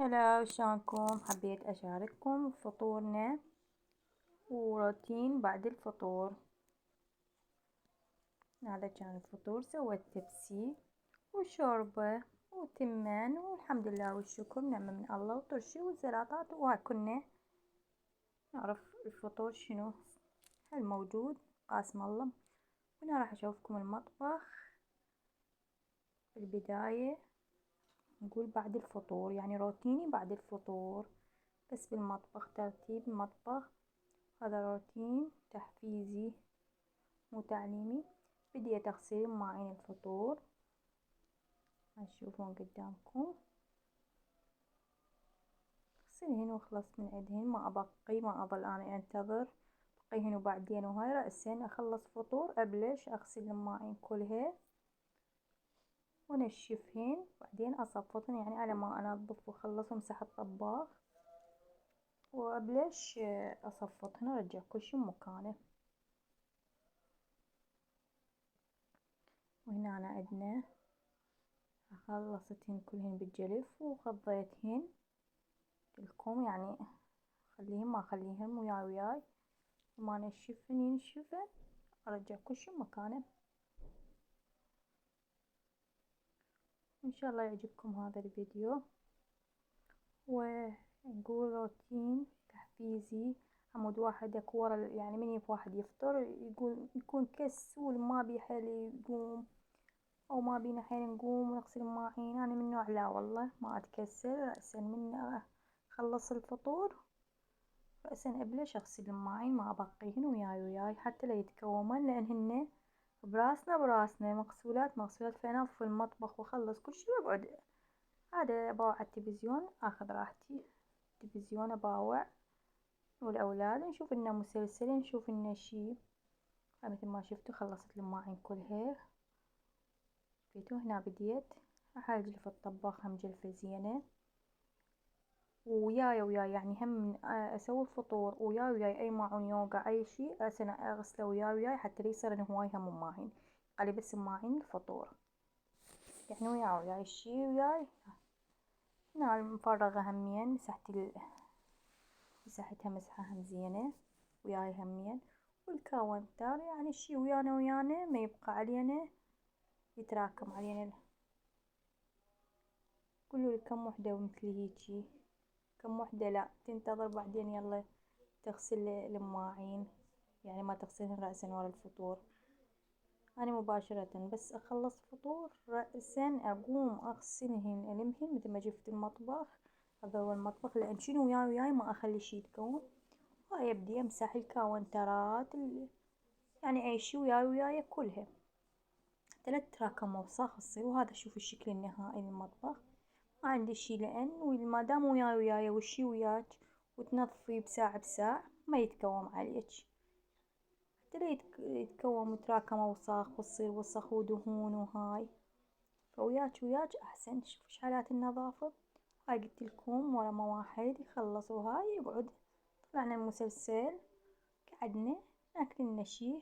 هلا، شلونكم؟ حبيت أشارككم فطورنا وروتين بعد الفطور. هذا كان الفطور، سويت تبسي وشوربة وتمن والحمد لله والشكر، نعمة من الله، وطرشي وسلطات، وكنا نعرف الفطور شنو هالموجود قاسم الله. وأنا راح أشوفكم المطبخ. في البداية نقول بعد الفطور، يعني روتيني بعد الفطور، بس بالمطبخ ترتيب المطبخ. هذا روتين تحفيزي مو تعليمي. بديت أغسل مواعين الفطور، تشوفون قدامكم، أغسلهن وخلصت من عندهن، ما أبقي، ما أظل أنا أنتظر بقيهن وبعدين وهاي رأسا أخلص فطور أبلش أغسل المواعين كلها ونشفهن، بعدين أصفطهن، يعني على ما أنظف وأخلص وأمسح الطباخ وأبلش أصفطهن وأرجع كل شي مكانه. وهنا أنا عندنا خلصتهن كلهن بالجلف وغضيتهن لكم، يعني خليهن ما أخليهن وياي وما نشفهن ينشفن، أرجع كل شي مكانه. إن شاء الله يعجبكم هذا الفيديو. ونقول روتين تحفيزي، عمود واحد اكو ورا، يعني من واحد يفطر يقول يكون كسول ما بيه حيل يقوم، أو ما بينا حيل نقوم ونغسل المواعين. أنا من نوع لا والله ما أتكسل، رأسا من أخلص الفطور رأسا أبلش أغسل المواعين، ما أبقيهن وياي حتى لا يتكومن، لأن هن براسنا مغسولات مغسولات، فأنظف المطبخ وأخلص كل شي وأقعد عاد أباوع التلفزيون، أخذ راحتي التلفزيون أباوع والأولاد، نشوف لنا مسلسل، نشوف لنا شي. مثل ما شفتوا خلصت المواعين كلها. شفتوا هنا بديت راح أجلف الطباخ، هم جلفة زينة وياي يعني هم من أسوي الفطور وياي أي ماعون يوقع أي شي أغسله وياي حتى لا يصير هواي هم ماهين، قالي بس ماهين الفطور، يعني وياي الشي وياي. هنا مفرغة همين، مسحتها مسحة هم زينة وياي همين، والكاونتر يعني الشي ويانا ما يبقى علينا يتراكم علينا. قولولي كم وحدة مثلي هيجي، كم وحدة لا تنتظر بعدين يلا تغسل المواعين، يعني ما تغسلهن رأسا ورا الفطور. أنا مباشرة بس أخلص فطور رأسا أقوم أغسلهن ألمهن مثل ما جفت المطبخ، أضوي المطبخ، لأن شنو وياي ما أخلي شي يتكون. هاي أبدي أمسح الكاونترات يعني أي شي وياي كلها حتى لا تتراكم وسخ تصير. وهذا شوف الشكل النهائي للمطبخ، ما عندي شي، لأن مادام وياي والشي وياك وتنظفي بساع بساع ما يتكوم عليك، حتى لا يتكوم ويتراكم أوساخ وتصير وسخ ودهون وهاي، فوياك أحسن. شوفوا شحالات النظافة. هاي قلتلكم ورا ما واحد يخلص وهاي يقعد، طلعنا المسلسل قعدنا ناكلنا شي